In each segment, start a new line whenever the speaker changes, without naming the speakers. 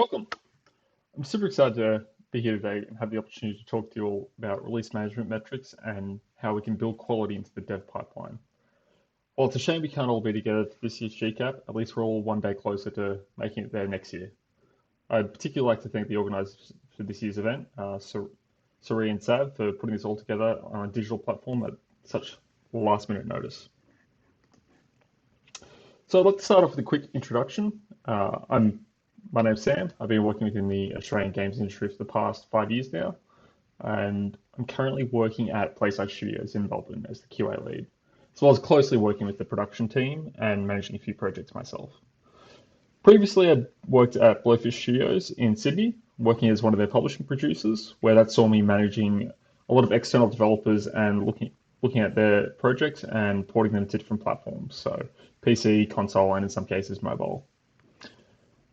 Welcome. I'm super excited to be here today and have the opportunity to talk to you all about release management metrics and how we can build quality into the dev pipeline. While it's a shame we can't all be together for this year's GCAP, at least we're all one day closer to making it there next year. I'd particularly like to thank the organisers for this year's event, Sari and Sav, for putting this all together on a digital platform at such last minute notice. So I'd like to start off with a quick introduction. My name's Sam. I've been working within the Australian games industry for the past 5 years now, and I'm currently working at PlaySide Studios in Melbourne as the QA lead, as well as closely working with the production team and managing a few projects myself. Previously, I'd worked at Blowfish Studios in Sydney, working as one of their publishing producers, where that saw me managing a lot of external developers and looking at their projects and porting them to different platforms, so PC, console, and in some cases mobile.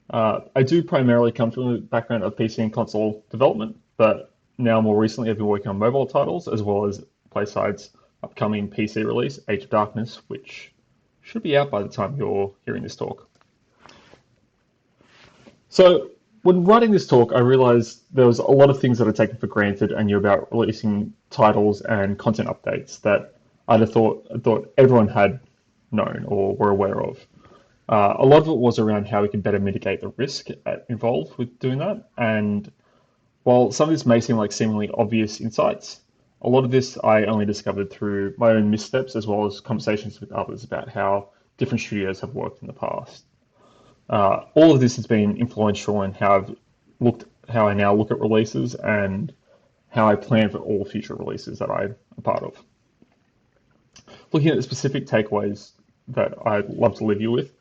I do primarily come from a background of PC and console development, but now more recently I've been working on mobile titles as well as PlaySide's upcoming PC release, Age of Darkness, which should be out by the time you're hearing this talk. So when writing this talk, I realized there was a lot of things that are taken for granted and you're about releasing titles and content updates that I thought everyone had known or were aware of. A lot of it was around how we can better mitigate the risk involved with doing that. And while some of this may seem like seemingly obvious insights, a lot of this I only discovered through my own missteps as well as conversations with others about how different studios have worked in the past. All of this has been influential in how I now look at releases and how I plan for all future releases that I'm a part of. Looking at the specific takeaways that I'd love to leave you with,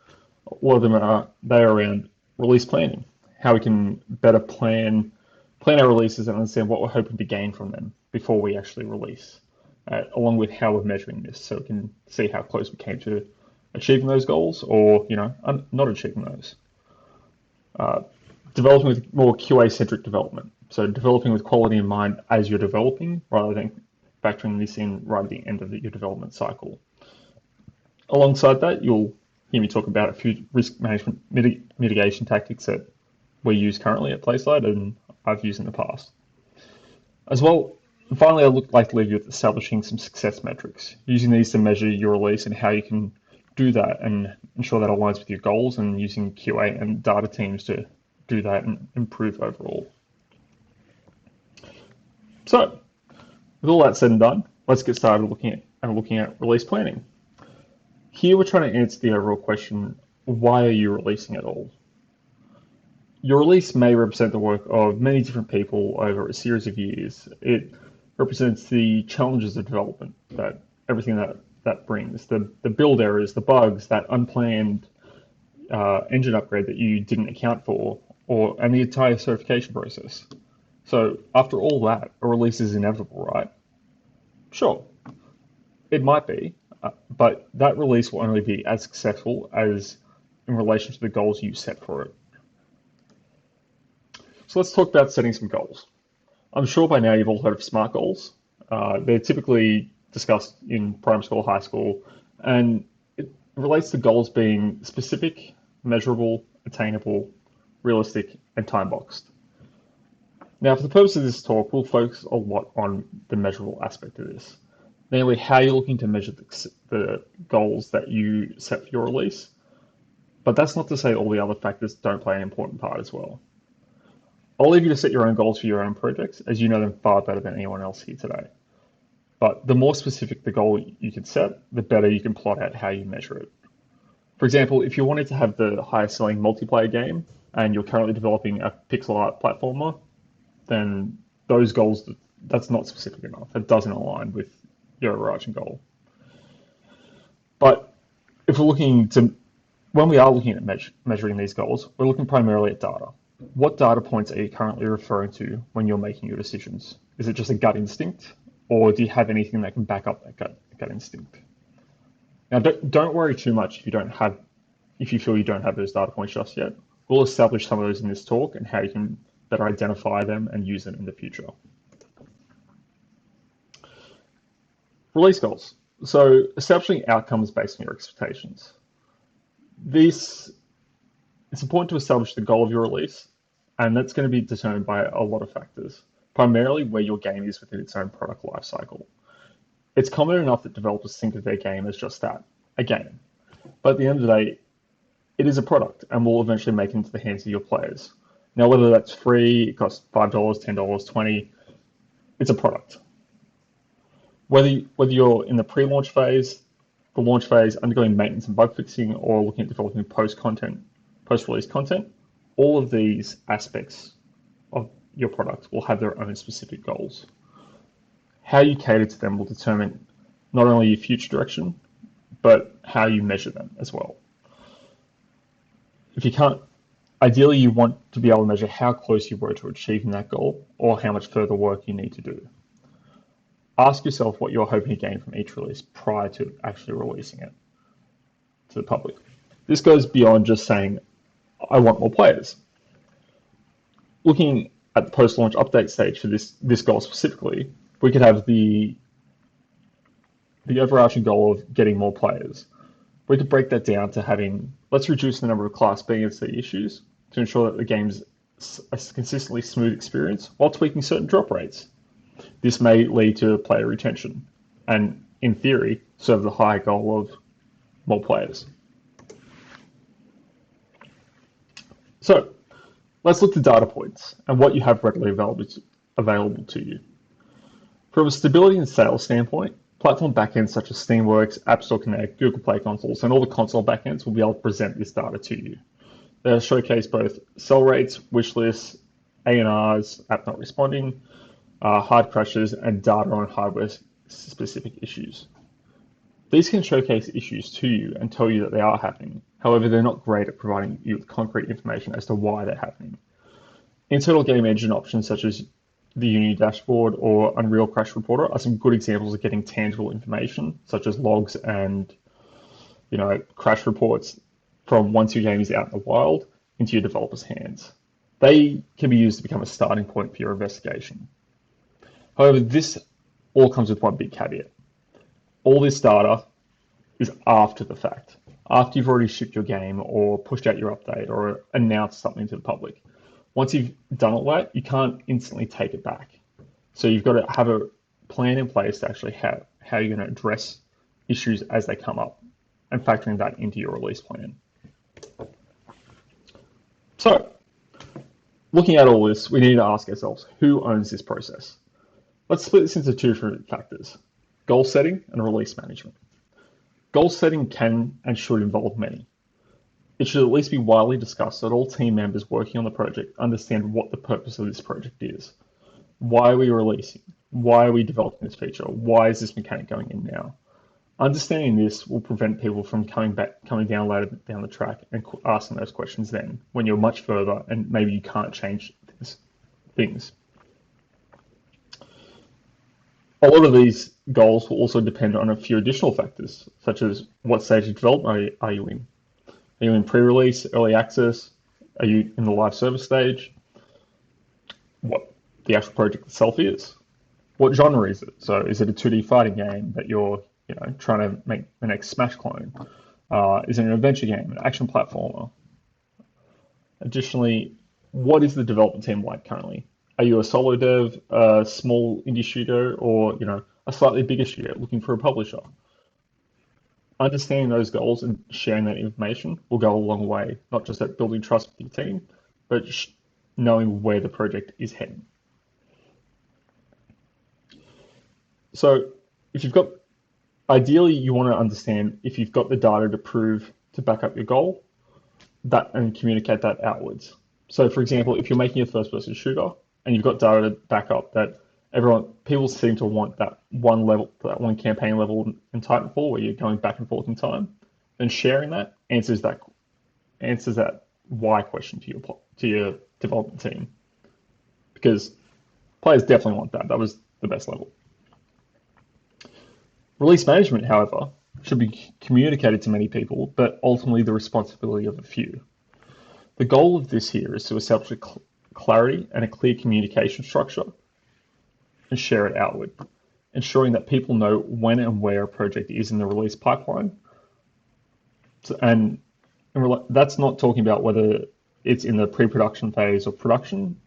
a lot of them are around release planning, how we can better plan our releases and understand what we're hoping to gain from them before we actually release, along with how we're measuring this, so we can see how close we came to achieving those goals, or not achieving those. Developing with more QA-centric development, so developing with quality in mind as you're developing, rather than factoring this in right at the end of your development cycle. Alongside that, you'll hear me talk about a few risk management mitigation tactics that we use currently at PlaySide and I've used in the past. As well, finally, I'd like to leave you with establishing some success metrics, using these to measure your release and how you can do that and ensure that aligns with your goals, and using QA and data teams to do that and improve overall. So, with all that said and done, let's get started looking at release planning. Here we're trying to answer the overall question, why are you releasing at all? Your release may represent the work of many different people over a series of years. It represents the challenges of development, that everything that brings, the build errors, the bugs, that unplanned engine upgrade that you didn't account for, and the entire certification process. So after all that, a release is inevitable, right? Sure, it might be. But that release will only be as successful as in relation to the goals you set for it. So let's talk about setting some goals. I'm sure by now you've all heard of SMART goals. They're typically discussed in primary school, high school, and it relates to goals being specific, measurable, attainable, realistic, and time-boxed. Now, for the purpose of this talk, we'll focus a lot on the measurable aspect of this. Namely, how you're looking to measure the goals that you set for your release. But that's not to say all the other factors don't play an important part as well. I'll leave you to set your own goals for your own projects, as you know them far better than anyone else here today. But the more specific the goal you can set, the better you can plot out how you measure it. For example, if you wanted to have the highest selling multiplayer game, and you're currently developing a pixel art platformer, then those goals, that's not specific enough. It doesn't align with your overarching goal. But if when we are looking at measuring these goals, we're looking primarily at data. What data points are you currently referring to when you're making your decisions? Is it just a gut instinct, or do you have anything that can back up that gut instinct? Now, don't worry too much if you feel you don't have those data points just yet. We'll establish some of those in this talk and how you can better identify them and use them in the future. Release goals. So establishing outcomes based on your expectations. It's important to establish the goal of your release And that's going to be determined by a lot of factors, primarily where your game is within its own product lifecycle. It's common enough that developers think of their game as just that, a game. But at the end of the day, it is a product and will eventually make it into the hands of your players. Now, whether that's free, it costs $5, $10, $20, it's a product. Whether you're in the pre-launch phase, the launch phase, undergoing maintenance and bug fixing, or looking at developing post-release content, all of these aspects of your product will have their own specific goals. How you cater to them will determine not only your future direction, but how you measure them as well. If you can't, ideally you want to be able to measure how close you were to achieving that goal or how much further work you need to do. Ask yourself what you're hoping to gain from each release prior to actually releasing it to the public. This goes beyond just saying, I want more players. Looking at the post-launch update stage for this goal specifically, we could have the overarching goal of getting more players. We could break that down to having, let's reduce the number of Class B and C issues to ensure that the game's a consistently smooth experience while tweaking certain drop rates. This may lead to player retention and, in theory, serve the higher goal of more players. So, let's look to data points and what you have readily available to you. From a stability and sales standpoint, platform backends such as Steamworks, App Store Connect, Google Play consoles, and all the console backends will be able to present this data to you. They'll showcase both sell rates, wish lists, ANRs, app not responding, hard crashes, and data on hardware-specific issues. These can showcase issues to you and tell you that they are happening. However, they're not great at providing you with concrete information as to why they're happening. Internal game engine options such as the Unity dashboard or Unreal Crash Reporter are some good examples of getting tangible information, such as logs and crash reports from once your game is out in the wild into your developer's hands. They can be used to become a starting point for your investigation. However, this all comes with one big caveat. All this data is after the fact, after you've already shipped your game or pushed out your update or announced something to the public. Once you've done all that, you can't instantly take it back. So you've got to have a plan in place to actually how you're going to address issues as they come up and factoring that into your release plan. So, looking at all this, we need to ask ourselves, who owns this process? Let's split this into two different factors, goal setting and release management. Goal setting can and should involve many. It should at least be widely discussed so that all team members working on the project understand what the purpose of this project is. Why are we releasing? Why are we developing this feature? Why is this mechanic going in now? Understanding this will prevent people from coming down later down the track and asking those questions then, when you're much further and maybe you can't change things. A lot of these goals will also depend on a few additional factors, such as what stage of development are you in? Are you in pre-release, early access? Are you in the live service stage? What the actual project itself is? What genre is it? So is it a 2D fighting game that you're trying to make the next Smash clone? Is it an adventure game, an action platformer? Additionally, what is the development team like currently? Are you a solo dev, a small indie studio, or a slightly bigger studio looking for a publisher? Understanding those goals and sharing that information will go a long way, not just at building trust with your team, but knowing where the project is heading. So ideally you want to understand if you've got the data to back up your goal, that and communicate that outwards. So for example, if you're making a first-person shooter and you've got data to back up that people seem to want that one campaign level in Titanfall where you're going back and forth in time, then sharing that answers that why question to your development team, because players definitely want that. That was the best level. Release management, however, should be communicated to many people, but ultimately the responsibility of a few. The goal of this here is to establish clarity and a clear communication structure and share it outward, ensuring that people know when and where a project is in the release pipeline. And that's not talking about whether it's in the pre-production phase of production.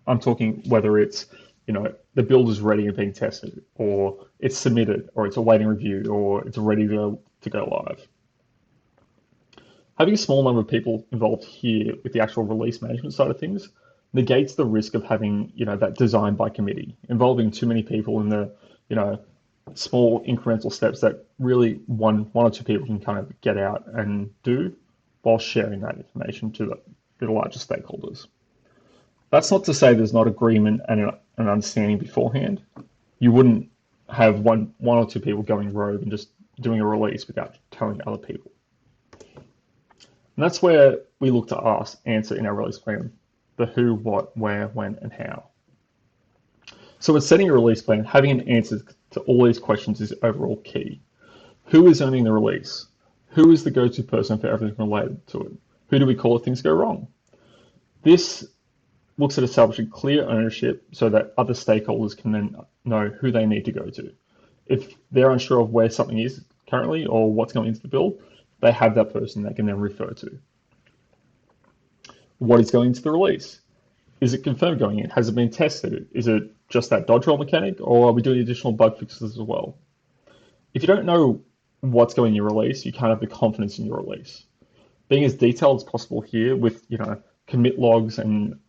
I'm talking whether it's, the build is ready and being tested, or it's submitted, or it's awaiting review, or it's ready to go live. Having a small number of people involved here with the actual release management side of things negates the risk of having, that design by committee, involving too many people in the, small incremental steps that really one or two people can kind of get out and do while sharing that information to the larger stakeholders. That's not to say there's not agreement and an understanding beforehand. You wouldn't have one or two people going rogue and just doing a release without telling other people. And that's where we look to answer in our release plan the who, what, where, when, and how. So when setting a release plan, having an answer to all these questions is overall key. Who is owning the release? Who is the go-to person for everything related to it? Who do we call if things go wrong? This looks at establishing clear ownership so that other stakeholders can then know who they need to go to. If they're unsure of where something is currently or what's going into the build, they have that person they can then refer to. What is going into the release? Is it confirmed going in? Has it been tested? Is it just that dodge roll mechanic, or are we doing additional bug fixes as well? If you don't know what's going in your release, you can't have the confidence in your release. Being as detailed as possible here with, commit logs and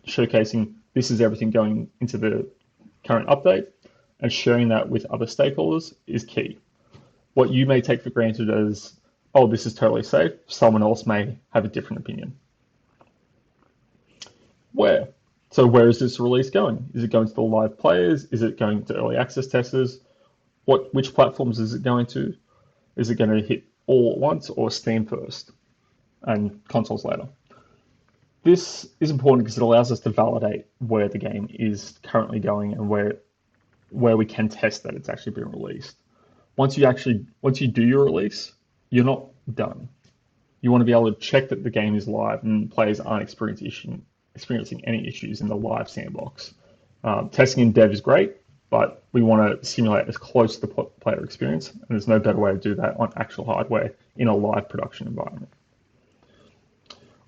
showcasing this is everything going into the current update and sharing that with other stakeholders is key. What you may take for granted as, oh, this is totally safe, someone else may have a different opinion. Where? So where is this release going? Is it going to the live players? Is it going to early access testers? Which platforms is it going to? Is it going to hit all at once or Steam first and consoles later? This is important because it allows us to validate where the game is currently going and where we can test that it's actually been released. Once you do your release, you're not done. You want to be able to check that the game is live and players aren't experiencing any issues in the live sandbox. Testing in dev is great, but we want to simulate as close to the player experience, and there's no better way to do that on actual hardware in a live production environment.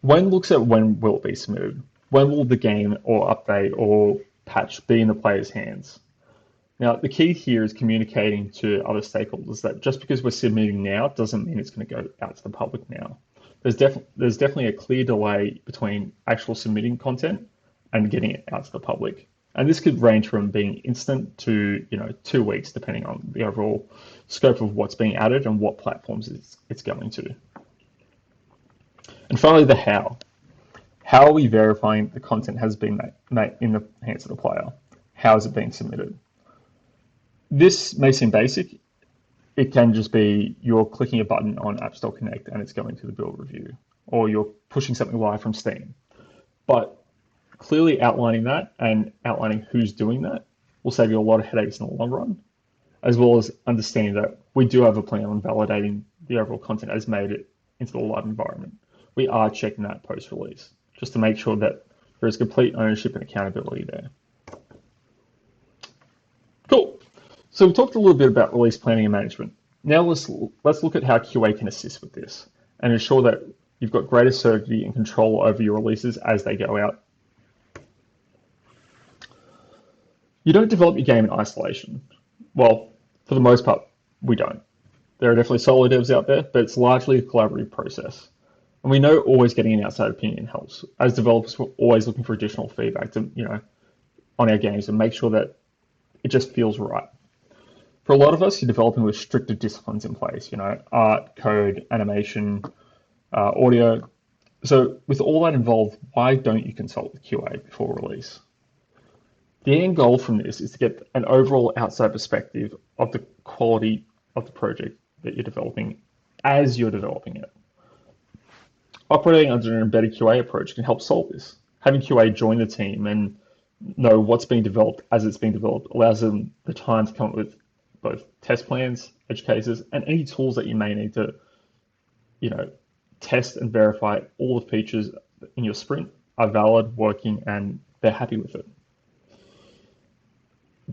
When looks at when will it be submitted? When will the game or update or patch be in the player's hands? Now, the key here is communicating to other stakeholders that just because we're submitting now doesn't mean it's going to go out to the public now. There's definitely a clear delay between actual submitting content and getting it out to the public. And this could range from being instant to 2 weeks, depending on the overall scope of what's being added and what platforms it's going to. And finally, the how. How are we verifying the content has been made in the hands of the player? How is it being submitted? This may seem basic. It can just be you're clicking a button on App Store Connect and it's going to the build review, or you're pushing something live from Steam. But clearly outlining that and outlining who's doing that will save you a lot of headaches in the long run, as well as understanding that we do have a plan on validating the overall content as made it into the live environment. We are checking that post-release just to make sure that there is complete ownership and accountability there. Cool. So we talked a little bit about release planning and management. Now let's look at how QA can assist with this and ensure that you've got greater certainty and control over your releases as they go out. You don't develop your game in isolation. Well, for the most part, we don't. There are definitely solo devs out there, but it's largely a collaborative process. And we know always getting an outside opinion helps. As developers, we're always looking for additional feedback to, on our games and make sure that it just feels right. For a lot of us, you're developing with stricter disciplines in place, art, code, animation, audio. So with all that involved, why don't you consult with QA before release? The end goal from this is to get an overall outside perspective of the quality of the project that you're developing as you're developing it. Operating under an embedded QA approach can help solve this. Having QA join the team and know what's being developed as it's being developed allows them the time to come up with both test plans, edge cases, and any tools that you may need to, test and verify all the features in your sprint are valid, working, and they're happy with it.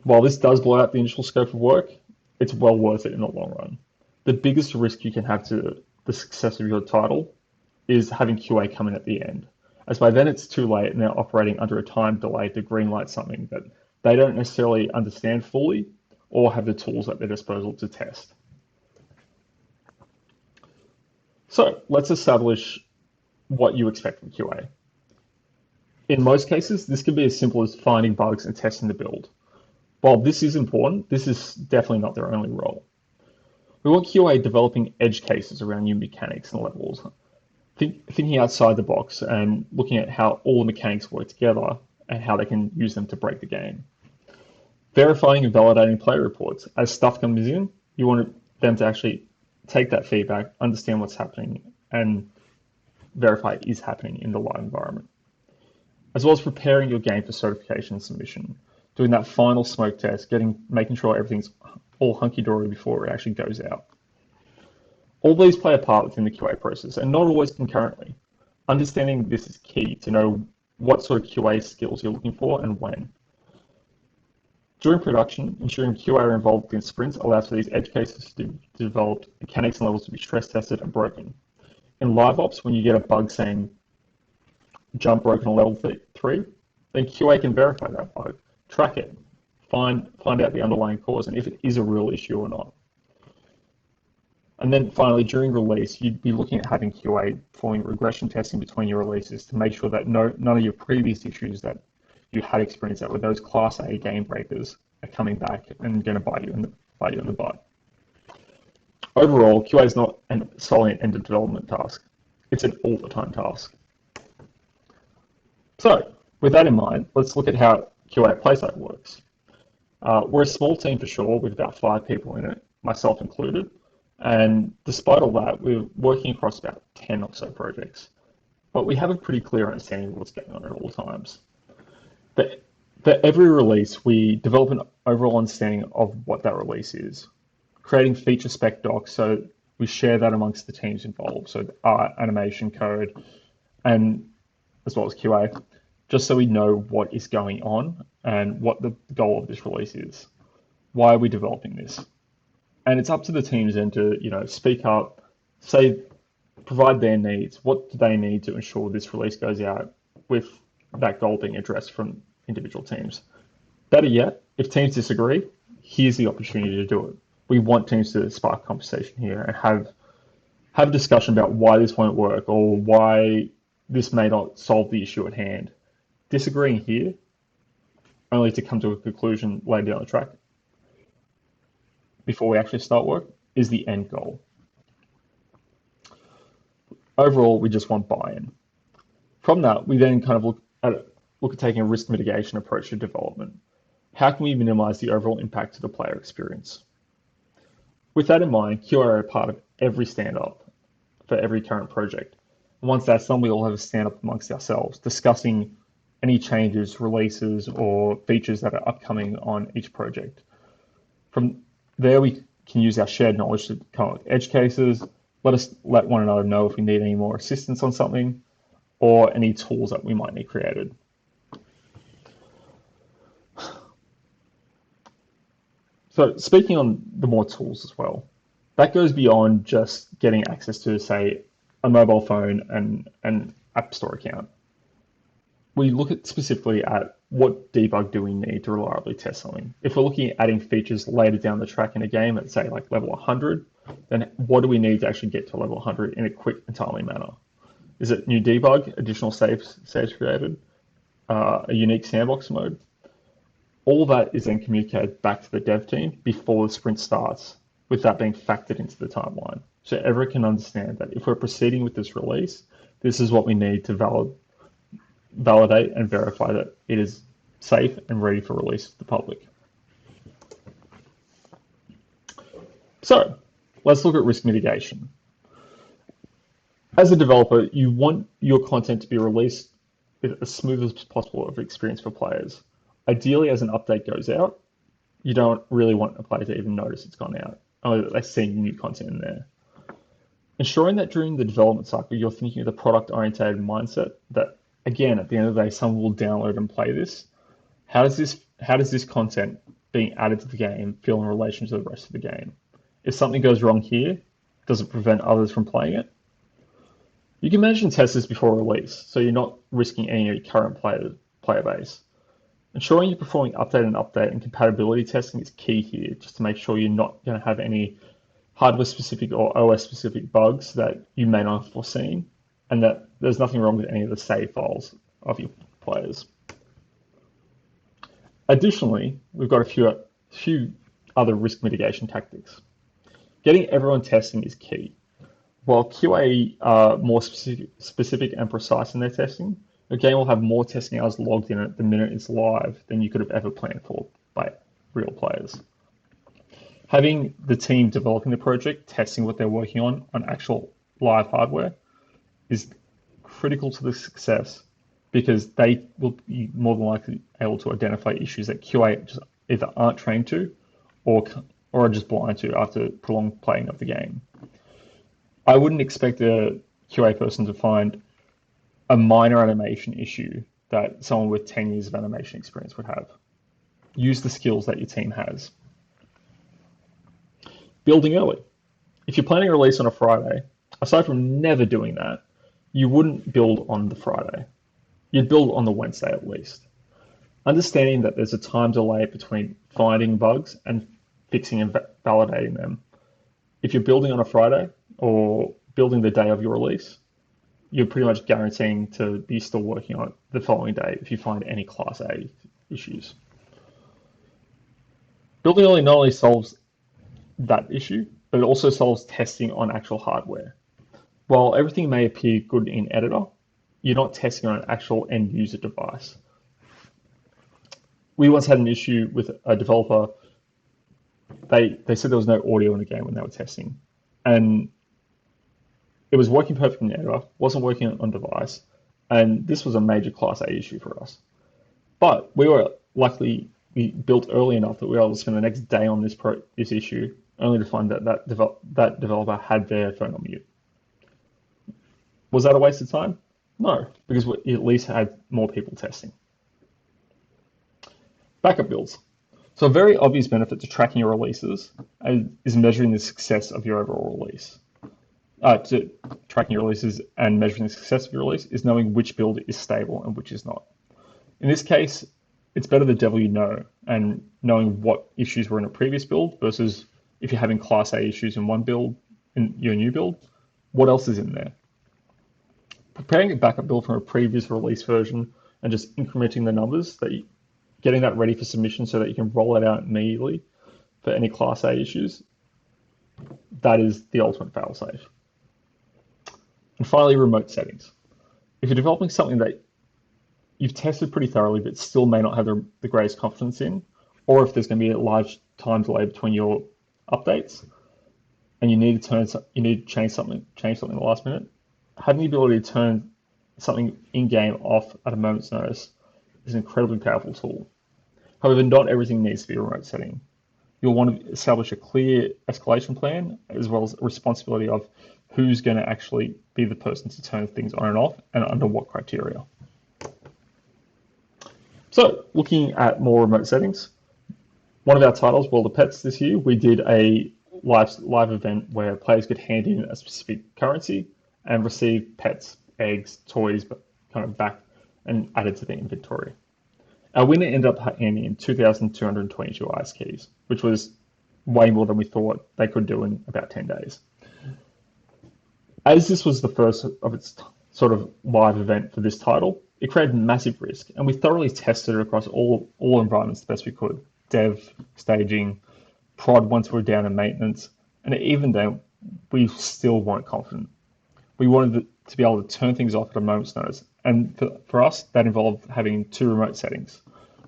While this does blow out the initial scope of work, it's well worth it in the long run. The biggest risk you can have to the success of your title is having QA come in at the end. as by then it's too late and they're operating under a time delay to greenlight something that they don't necessarily understand fully or have the tools at their disposal to test. So let's establish what you expect from QA. In most cases, this can be as simple as finding bugs and testing the build. While this is important, this is definitely not their only role. We want QA developing edge cases around new mechanics and levels, thinking outside the box and looking at how all the mechanics work together and how they can use them to break the game. Verifying and validating player reports. As stuff comes in, you want them to actually take that feedback, understand what's happening, and verify it is happening in the live environment. As well as preparing your game for certification and submission, doing that final smoke test, making sure everything's all hunky-dory before it actually goes out. All these play a part within the QA process, and not always concurrently. Understanding this is key to know what sort of QA skills you're looking for and when. During production, ensuring QA are involved in sprints allows for these edge cases to be developed, mechanics and levels to be stress tested and broken. In live ops, when you get a bug saying jump broken on level 3, then QA can verify that bug, track it, find out the underlying cause and if it is a real issue or not. And then finally, during release, you'd be looking at having QA performing regression testing between your releases to make sure that none of your previous issues that you had experience that with those Class A game breakers are coming back and going to bite you in the butt. Overall, QA is not solely an end-of-development task. It's an all-the-time task. So, with that in mind, let's look at how QA at PlaySite works. We're a small team for sure, with about 5 people in it, myself included. And despite all that, we're working across about 10 or so projects. But we have a pretty clear understanding of what's going on at all times. For every release, we develop an overall understanding of what that release is, creating feature spec docs so we share that amongst the teams involved, so art, animation, code, and as well as QA, just so we know what is going on and what the goal of this release is. Why are we developing this? And it's up to the teams then to, speak up, provide their needs. What do they need to ensure this release goes out with that goal being addressed from individual teams? Better yet, if teams disagree, here's the opportunity to do it. We want teams to spark conversation here and have a discussion about why this won't work or why this may not solve the issue at hand. Disagreeing here, only to come to a conclusion later down the track, before we actually start work, is the end goal. Overall, we just want buy-in. From that, we then kind of look at taking a risk mitigation approach to development. How can we minimize the overall impact to the player experience? With that in mind, QA are a part of every stand-up for every current project. And once that's done, we all have a stand-up amongst ourselves, discussing any changes, releases, or features that are upcoming on each project. From there, we can use our shared knowledge to come up with edge cases, let one another know if we need any more assistance on something, or any tools that we might need created. So speaking on the more tools as well, that goes beyond just getting access to, say, a mobile phone and an App Store account. We look at specifically at what debug do we need to reliably test something. If we're looking at adding features later down the track in a game at, say, like level 100, then what do we need to actually get to level 100 in a quick and timely manner? Is it new debug, additional saves created, a unique sandbox mode? All that is then communicated back to the dev team before the sprint starts, with that being factored into the timeline. So everyone can understand that if we're proceeding with this release, this is what we need to validate and verify that it is safe and ready for release to the public. So let's look at risk mitigation. As a developer, you want your content to be released with as smooth as possible of experience for players. Ideally, as an update goes out, you don't really want a player to even notice it's gone out, or that they're seeing new content in there. Ensuring that during the development cycle, you're thinking with a product-oriented mindset that, again, at the end of the day, someone will download and play this. How does this content being added to the game feel in relation to the rest of the game? If something goes wrong here, does it prevent others from playing it? You can manage and test this before release, so you're not risking any of your current player base. Ensuring you're performing update and compatibility testing is key here, just to make sure you're not going to have any hardware-specific or OS-specific bugs that you may not have foreseen, and that there's nothing wrong with any of the save files of your players. Additionally, we've got a few other risk mitigation tactics. Getting everyone testing is key. While QA are more specific and precise in their testing, your game will have more testing hours logged in it the minute it's live than you could have ever planned for by real players. Having the team developing the project, testing what they're working on actual live hardware, is critical to the success because they will be more than likely able to identify issues that QA just either aren't trained to or are just blind to after prolonged playing of the game. I wouldn't expect a QA person to find a minor animation issue that someone with 10 years of animation experience would have. Use the skills that your team has. Building early. If you're planning a release on a Friday, aside from never doing that, you wouldn't build on the Friday. You'd build on the Wednesday at least. Understanding that there's a time delay between finding bugs and fixing and validating them. If you're building on a Friday or building the day of your release, you're pretty much guaranteeing to be still working on it the following day if you find any Class A issues. Building early not only solves that issue, but it also solves testing on actual hardware. While everything may appear good in editor, you're not testing on an actual end user device. We once had an issue with a developer. They said there was no audio in the game when they were testing, and it was working perfectly in editor, wasn't working on device, and this was a major Class A issue for us. But we were luckily we built early enough that we were able to spend the next day on this issue, only to find that developer had their phone on mute. Was that a waste of time? No, because we at least had more people testing. Backup builds. So a very obvious benefit to tracking your releases is measuring the success of your overall release. To tracking your releases and measuring the success of your release is knowing which build is stable and which is not. In this case, it's better the devil you know, and knowing what issues were in a previous build versus if you're having Class A issues in one build, in your new build, what else is in there? Preparing a backup build from a previous release version and just incrementing the numbers, getting that ready for submission so that you can roll it out immediately for any Class A issues, that is the ultimate failsafe. And finally, remote settings. If you're developing something that you've tested pretty thoroughly but still may not have the greatest confidence in, or if there's going to be a large time delay between your updates and you need to change something in the last minute, having the ability to turn something in-game off at a moment's notice is an incredibly powerful tool. However, not everything needs to be a remote setting. You'll want to establish a clear escalation plan as well as a responsibility of who's going to actually be the person to turn things on and off and under what criteria. So looking at more remote settings, one of our titles, World of Pets, this year, we did a live event where players could hand in a specific currency and receive pets, eggs, toys, but kind of back and added to the inventory. Our winner ended up handing in 2,222 ice keys, which was way more than we thought they could do in about 10 days. As this was the first of its sort of live event for this title, it created massive risk, and we thoroughly tested it across all environments the best we could. Dev, staging, prod once we were down in maintenance, and even then, we still weren't confident. We wanted to be able to turn things off at a moment's notice, and for us, that involved having two remote settings.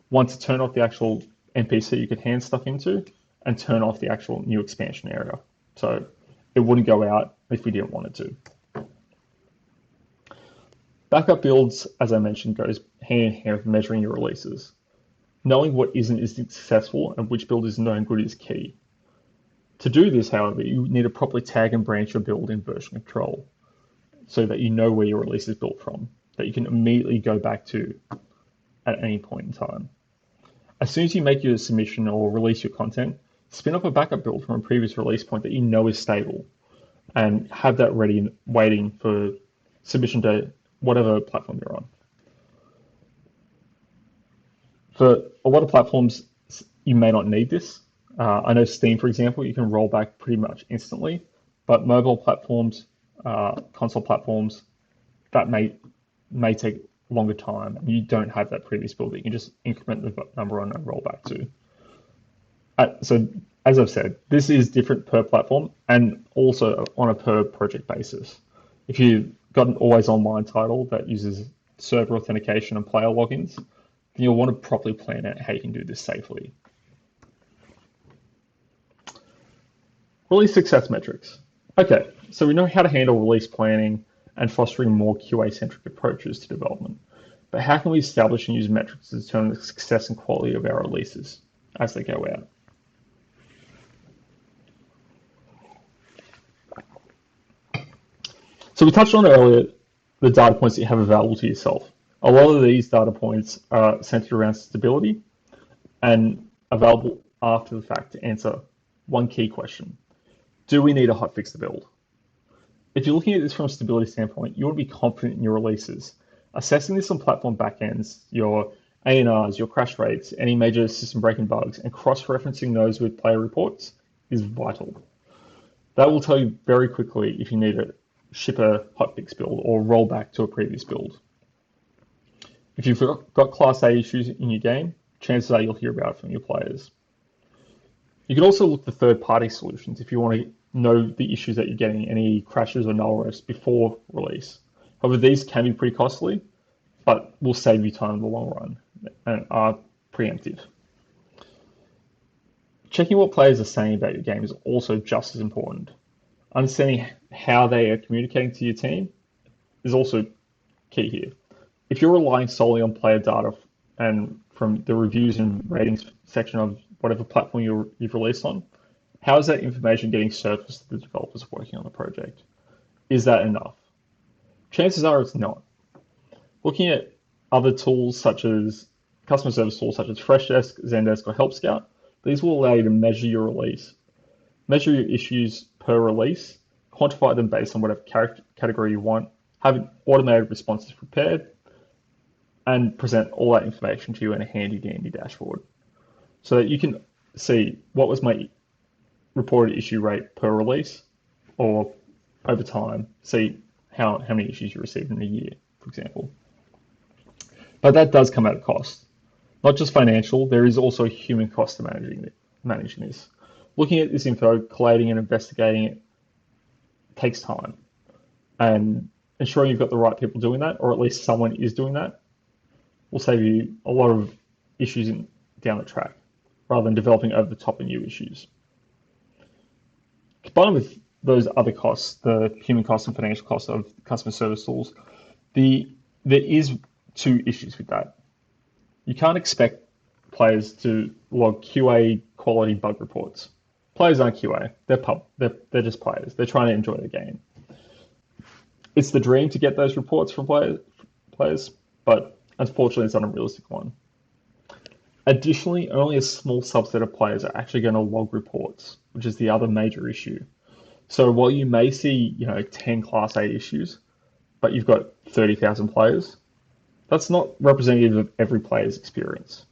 One to turn off the actual NPC you could hand stuff into, and turn off the actual new expansion area. So it wouldn't go out if we didn't want it to. Backup builds, as I mentioned, goes hand in hand with measuring your releases. Knowing what isn't successful and which build is known good is key. To do this, however, you need to properly tag and branch your build in version control so that you know where your release is built from, that you can immediately go back to at any point in time. As soon as you make your submission or release your content, spin up a backup build from a previous release point that you know is stable and have that ready and waiting for submission to whatever platform you're on. For a lot of platforms, you may not need this. I know Steam, for example, you can roll back pretty much instantly, but mobile platforms, console platforms, that may take longer time. You don't have that previous build that you can just increment the number on and roll back to. So as I've said, this is different per platform and also on a per project basis. If you've got an always online title that uses server authentication and player logins, then you'll want to properly plan out how you can do this safely. Release success metrics. Okay, so we know how to handle release planning and fostering more QA-centric approaches to development. But how can we establish and use metrics to determine the success and quality of our releases as they go out? So we touched on earlier the data points that you have available to yourself. A lot of these data points are centered around stability and available after the fact to answer one key question. Do we need a hotfix to build? If you're looking at this from a stability standpoint, you want to be confident in your releases. Assessing this on platform backends, your ANRs, your crash rates, any major system breaking bugs, and cross-referencing those with player reports is vital. That will tell you very quickly if you need to ship a hotfix build or roll back to a previous build. If you've got Class A issues in your game, chances are you'll hear about it from your players. You can also look for third-party solutions if you want to know the issues that you're getting, any crashes or null refs before release. However, these can be pretty costly, but will save you time in the long run and are preemptive. Checking what players are saying about your game is also just as important. Understanding how they are communicating to your team is also key here. If you're relying solely on player data and from the reviews and ratings section of whatever platform you've released on, how is that information getting surfaced to the developers working on the project? Is that enough? Chances are it's not. Looking at other tools such as customer service tools such as Freshdesk, Zendesk, or Help Scout, these will allow you to measure your release, measure your issues per release, quantify them based on whatever category you want, have automated responses prepared, and present all that information to you in a handy dandy dashboard so that you can see what was my reported issue rate per release, or over time, see how many issues you received in a year, for example. But that does come at a cost. Not just financial, there is also a human cost to managing this. Looking at this info, collating and investigating it takes time. And ensuring you've got the right people doing that, or at least someone is doing that, will save you a lot of issues down the track, rather than developing over the top of new issues. Combined with those other costs, the human costs and financial costs of customer service tools, there is two issues with that. You can't expect players to log QA quality bug reports. Players aren't QA, they're just players. They're trying to enjoy the game. It's the dream to get those reports from players, but unfortunately it's not a realistic one. Additionally, only a small subset of players are actually going to log reports, which is the other major issue. So while you may see, 10 Class A issues, but you've got 30,000 players, that's not representative of every player's experience.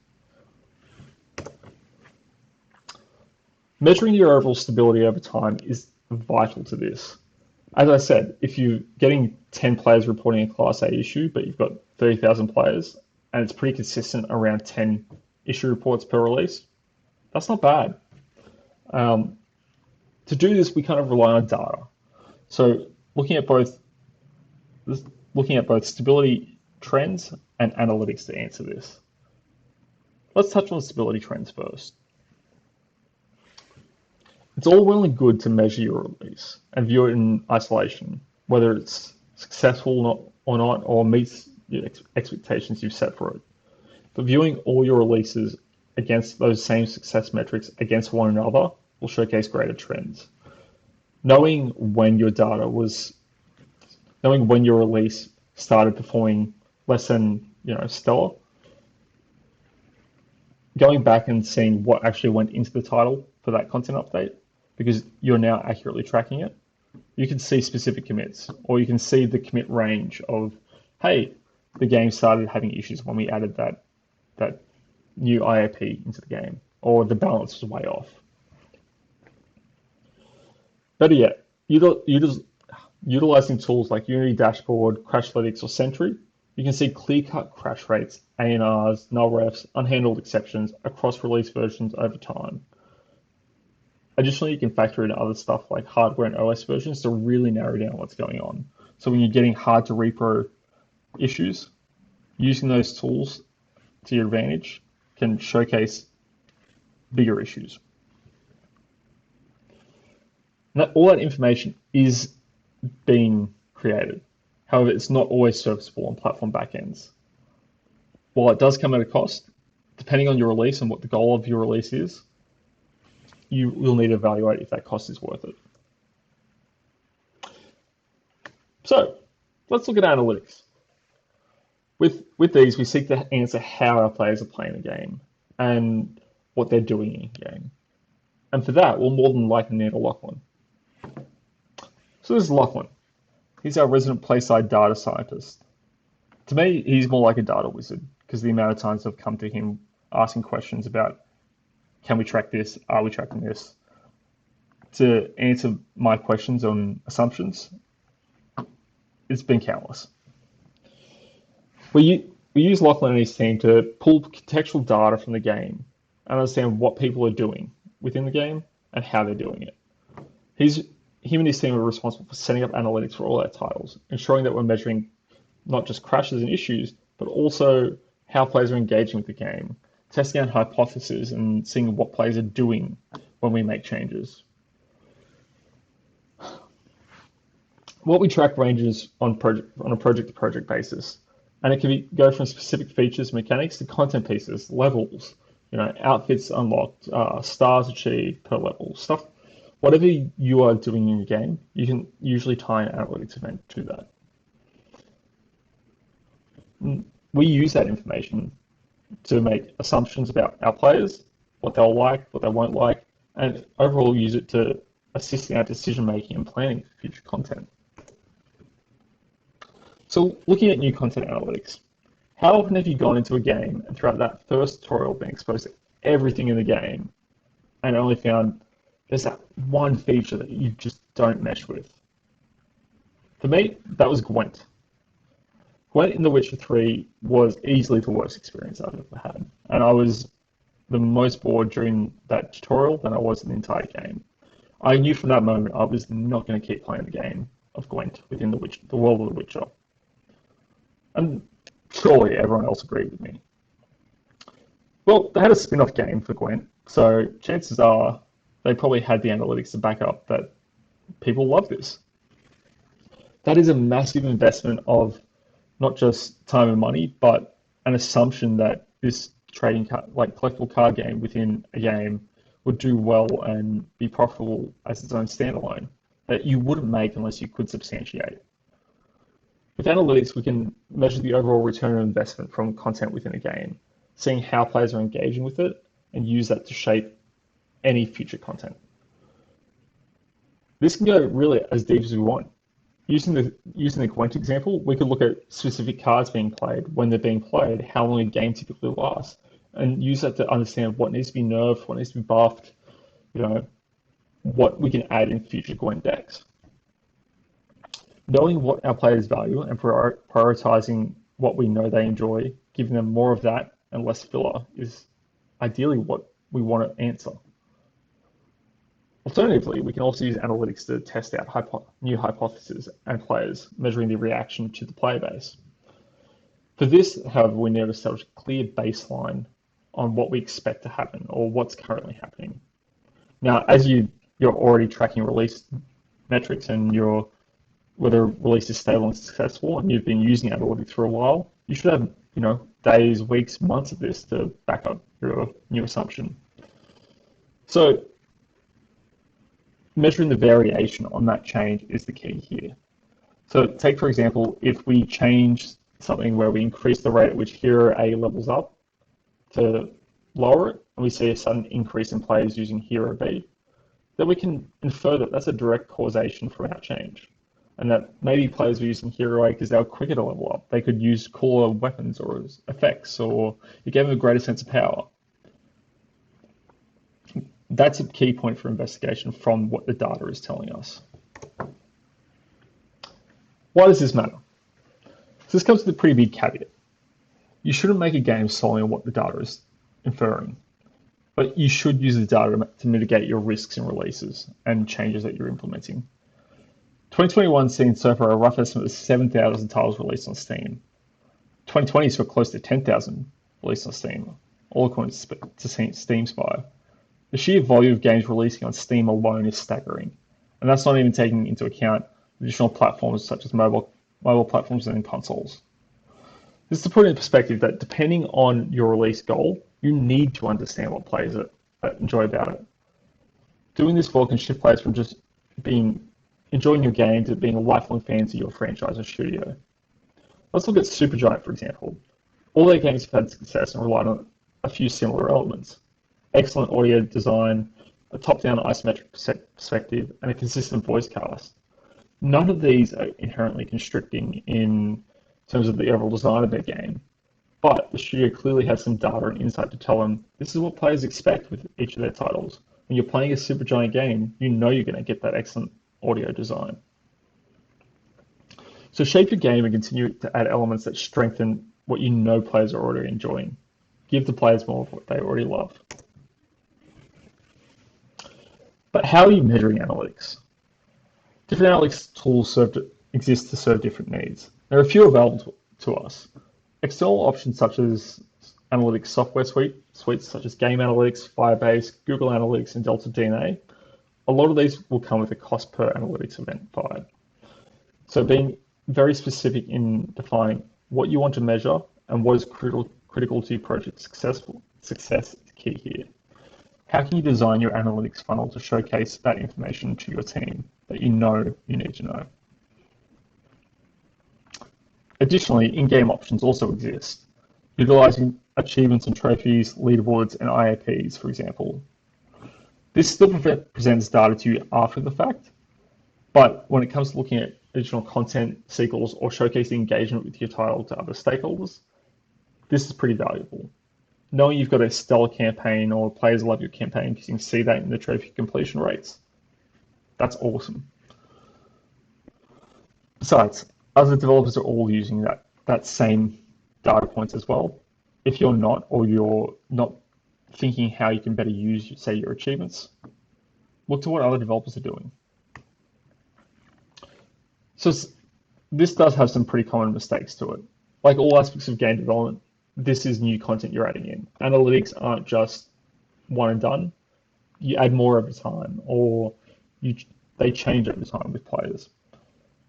Measuring your overall stability over time is vital to this. As I said, if you're getting 10 players reporting a Class A issue, but you've got 30,000 players, and it's pretty consistent around 10 issue reports per release, that's not bad. To do this, we kind of rely on data. So looking at both stability trends and analytics to answer this. Let's touch on stability trends first. It's all well and good to measure your release and view it in isolation, whether it's successful or not, or meets the expectations you've set for it. But viewing all your releases against those same success metrics against one another will showcase greater trends. Knowing when your release started performing less than stellar, going back and seeing what actually went into the title for that content update, because you're now accurately tracking it, You can see specific commits, or you can see the commit range of, hey, the game started having issues when we added that new IAP into the game, or the balance was way off. Better yet, utilizing tools like Unity Dashboard, Crashlytics, or Sentry, you can see clear-cut crash rates, ANRs, null refs, unhandled exceptions across release versions over time. Additionally, you can factor in other stuff like hardware and OS versions to really narrow down what's going on. So when you're getting hard to repro issues, using those tools to your advantage can showcase bigger issues. All that information is being created. However, it's not always serviceable on platform backends. While it does come at a cost, depending on your release and what the goal of your release is, you will need to evaluate if that cost is worth it. So let's look at analytics. With these, we seek to answer how our players are playing the game and what they're doing in game. And for that, we'll more than likely need a Lachlan. So this is Lachlan. He's our resident playside data scientist. To me, he's more like a data wizard because the amount of times I've come to him asking questions about, can we track this? Are we tracking this? To answer my questions on assumptions, it's been countless. We use Lachlan and his team to pull contextual data from the game and understand what people are doing within the game and how they're doing it. Him and his team are responsible for setting up analytics for all our titles, ensuring that we're measuring not just crashes and issues, but also how players are engaging with the game, testing out hypotheses and seeing what players are doing when we make changes. What we track ranges on a project-to-project basis, and it can go from specific features, mechanics, to content pieces, levels, outfits unlocked, stars achieved per level, stuff. Whatever you are doing in your game, you can usually tie an analytics event to that. We use that information to make assumptions about our players, what they'll like, what they won't like, and overall use it to assist in our decision making and planning for future content. So looking at new content analytics, how often have you gone into a game and throughout that first tutorial been exposed to everything in the game and only found there's that one feature that you just don't mesh with? For me, that was Gwent. Gwent in The Witcher 3 was easily the worst experience I've ever had, and I was the most bored during that tutorial than I was in the entire game. I knew from that moment I was not going to keep playing the game of Gwent within the world of The Witcher. And surely everyone else agreed with me. Well, they had a spin-off game for Gwent, so chances are they probably had the analytics to back up that people love this. That is a massive investment of not just time and money, but an assumption that this trading card, like collectible card game within a game would do well and be profitable as its own standalone, that you wouldn't make unless you could substantiate it. With analytics, we can measure the overall return on investment from content within a game, seeing how players are engaging with it, and use that to shape any future content. This can go really as deep as we want. Using the Gwent example, we could look at specific cards being played, when they're being played, how long a game typically lasts, and use that to understand what needs to be nerfed, what needs to be buffed, what we can add in future Gwent decks. Knowing what our players value and prioritizing what we know they enjoy, giving them more of that and less filler, is ideally what we want to answer. Alternatively, we can also use analytics to test out new hypotheses and players, measuring the reaction to the player base. For this, however, we need to establish a clear baseline on what we expect to happen or what's currently happening. Now, as you're already tracking release metrics and whether a release is stable and successful, and you've been using analytics for a while, you should have days, weeks, months of this to back up your new assumption. So measuring the variation on that change is the key here. So take, for example, if we change something where we increase the rate at which hero A levels up to lower it, and we see a sudden increase in players using hero B, then we can infer that that's a direct causation from our change. And that maybe players were using Hero A because they were quicker to level up. They could use cooler weapons or effects, or it gave them a greater sense of power. That's a key point for investigation from what the data is telling us. Why does this matter? So this comes with a pretty big caveat. You shouldn't make a game solely on what the data is inferring, but you should use the data to mitigate your risks in releases and changes that you're implementing. 2021 seen so far a rough estimate of 7,000 titles released on Steam. 2020 saw close to 10,000 released on Steam, all according to Steam Spy. The sheer volume of games releasing on Steam alone is staggering, and that's not even taking into account additional platforms such as mobile platforms and consoles. This is to put in perspective that depending on your release goal, you need to understand what players enjoy about it. Doing this well can shift players from just enjoying your game to being lifelong fans of your franchise or studio. Let's look at Supergiant, for example. All their games have had success and relied on a few similar elements. Excellent audio design, a top-down isometric perspective, and a consistent voice cast. None of these are inherently constricting in terms of the overall design of their game, but the studio clearly has some data and insight to tell them this is what players expect with each of their titles. When you're playing a Supergiant game, you know you're going to get that excellent audio design. So shape your game and continue to add elements that strengthen what you know players are already enjoying. Give the players more of what they already love. But how are you measuring analytics? Different analytics tools exist to serve different needs. There are a few available to us. External options such as analytics software suites such as Game Analytics, Firebase, Google Analytics, and Delta DNA. A lot of these will come with a cost per analytics event fired. So being very specific in defining what you want to measure and what is critical to your project's success is key here. How can you design your analytics funnel to showcase that information to your team that you know you need to know? Additionally, in-game options also exist, utilizing achievements and trophies, leaderboards, and IAPs, for example. This still presents data to you after the fact, but when it comes to looking at additional content, sequels, or showcasing engagement with your title to other stakeholders, this is pretty valuable. Knowing you've got a stellar campaign or players love your campaign because you can see that in the trophy completion rates, that's awesome. Besides, other developers are all using that same data points as well. If you're not, or you're not thinking how you can better use, say, your achievements, look to what other developers are doing. So this does have some pretty common mistakes to it. Like all aspects of game development, this is new content you're adding in. Analytics aren't just one and done. You add more over time, or they change over time with players.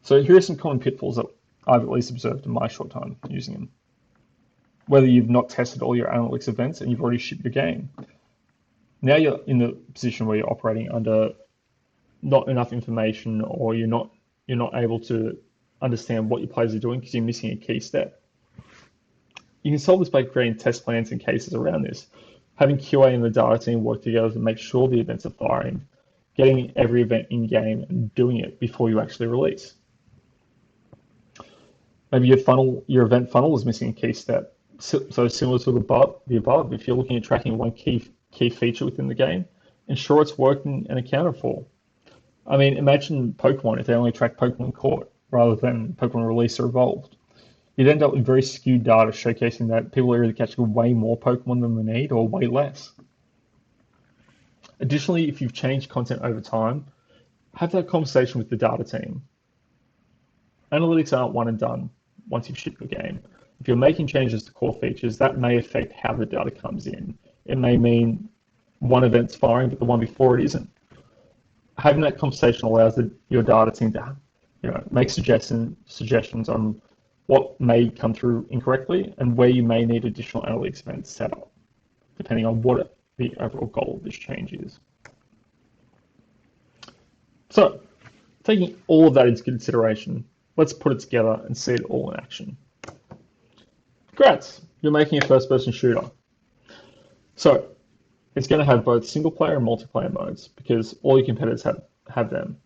So here are some common pitfalls that I've at least observed in my short time using them. Whether you've not tested all your analytics events and you've already shipped your game. Now you're in the position where you're operating under not enough information, or you're not able to understand what your players are doing because you're missing a key step. You can solve this by creating test plans and cases around this, having QA and the data team work together to make sure the events are firing, getting every event in game and doing it before you actually release. Maybe your event funnel is missing a key step. So similar to the above, if you're looking at tracking one key feature within the game, ensure it's working and accounted for. I mean, imagine Pokemon if they only track Pokemon caught rather than Pokemon released or evolved. You'd end up with very skewed data showcasing that people are either catching way more Pokemon than they need or way less. Additionally, if you've changed content over time, have that conversation with the data team. Analytics aren't one and done once you've shipped your game. If you're making changes to core features, that may affect how the data comes in. It may mean one event's firing, but the one before it isn't. Having that conversation allows your data team to make suggestions on what may come through incorrectly and where you may need additional analytics events set up, depending on what the overall goal of this change is. So, taking all of that into consideration, let's put it together and see it all in action. Congrats, you're making a first-person shooter. So, It's going to have both single player and multiplayer modes because all your competitors have them.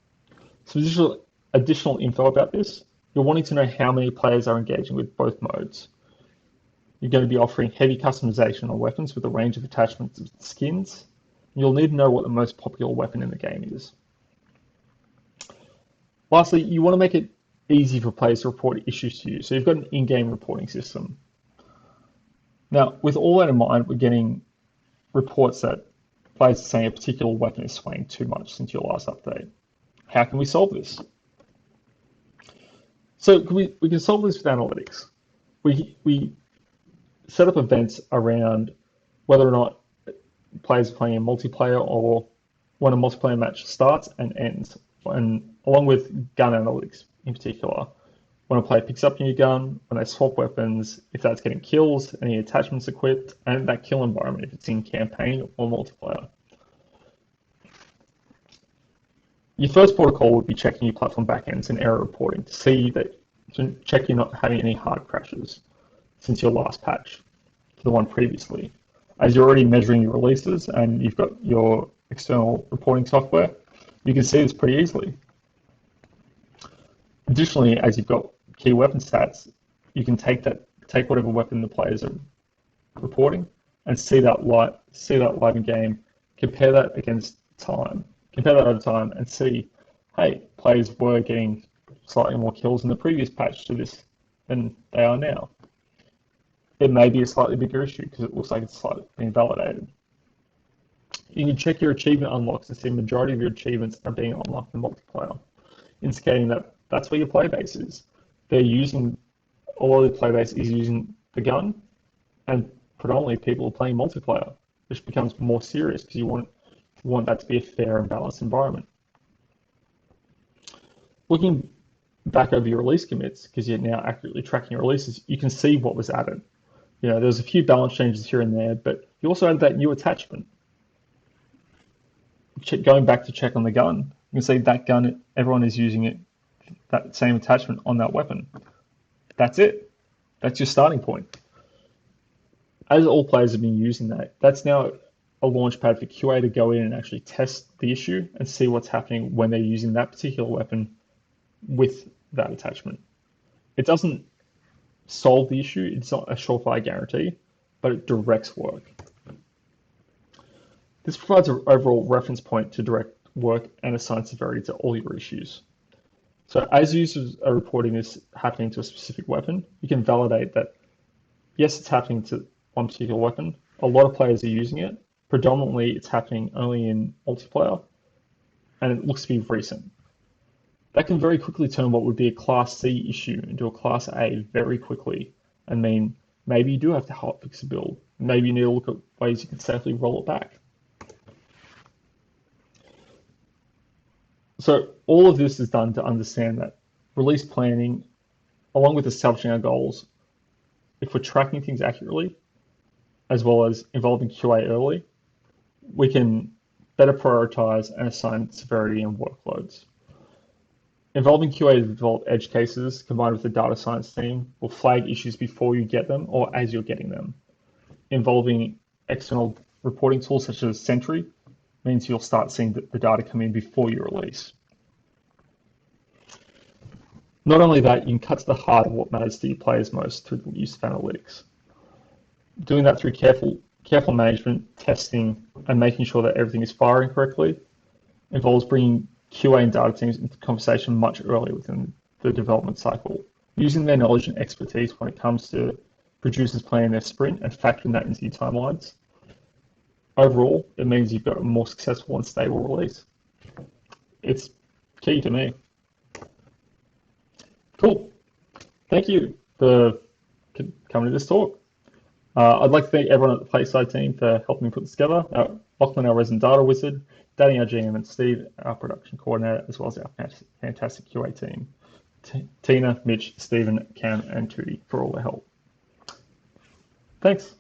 Some additional info about this. You're wanting to know how many players are engaging with both modes. You're going to be offering heavy customization on weapons with a range of attachments and skins. You'll need to know what the most popular weapon in the game is. Lastly, you want to make it easy for players to report issues to you. So you've got an in-game reporting system. Now, with all that in mind, we're getting reports that players are saying a particular weapon is swaying too much since your last update. How can we solve this? So we can solve this with analytics. We set up events around whether or not players are playing in multiplayer or when a multiplayer match starts and ends, and along with gun analytics in particular. When a player picks up a new gun, when they swap weapons, if that's getting kills, any attachments equipped, and that kill environment, if it's in campaign or multiplayer. Your first protocol would be checking your platform backends and error reporting to check you're not having any hard crashes since your last patch to the one previously. As you're already measuring your releases and you've got your external reporting software, you can see this pretty easily. Additionally, as you've got key weapon stats, you can take whatever weapon the players are reporting and see that live in game, compare that over time, and see, hey, players were getting slightly more kills in the previous patch to this than they are now. It may be a slightly bigger issue because it looks like it's slightly being validated. You can check your achievement unlocks and see the majority of your achievements are being unlocked in multiplayer, indicating that that's where your player base is. A lot of the player base is using the gun, and predominantly people are playing multiplayer, which becomes more serious because you want that to be a fair and balanced environment. Looking back over your release commits, because you're now accurately tracking your releases, you can see what was added. There's a few balance changes here and there, but you also added that new attachment. Going back to check on the gun, you can see that gun, everyone is using it, that same attachment on that weapon. That's it. That's your starting point. As all players have been using that, that's now a launch pad for QA to go in and actually test the issue and see what's happening when they're using that particular weapon with that attachment. It doesn't solve the issue, it's not a surefire guarantee, but it directs work. This provides an overall reference point to direct work and assign severity to all your issues. So as users are reporting this happening to a specific weapon, you can validate that, yes, it's happening to one particular weapon. A lot of players are using it. Predominantly, it's happening only in multiplayer, and it looks to be recent. That can very quickly turn what would be a Class C issue into a Class A very quickly, and mean maybe you do have to hotfix a build. Maybe you need to look at ways you can safely roll it back. So all of this is done to understand that release planning, along with establishing our goals, if we're tracking things accurately, as well as involving QA early, we can better prioritize and assign severity and workloads. Involving QA to develop edge cases combined with the data science team will flag issues before you get them or as you're getting them. Involving external reporting tools such as Sentry means you'll start seeing the data come in before you release. Not only that, you can cut to the heart of what matters to your players most through the use of analytics. Doing that through careful management, testing, and making sure that everything is firing correctly involves bringing QA and data teams into conversation much earlier within the development cycle, using their knowledge and expertise when it comes to producers planning their sprint and factoring that into your timelines. Overall, it means you've got a more successful and stable release. It's key to me. Cool. Thank you for coming to this talk. I'd like to thank everyone at the Playside team for helping me put this together. Lachlan, our resident data wizard, Danny, our GM, and Steve, our production coordinator, as well as our fantastic QA team. Tina, Mitch, Stephen, Cam, and Tootie for all their help. Thanks.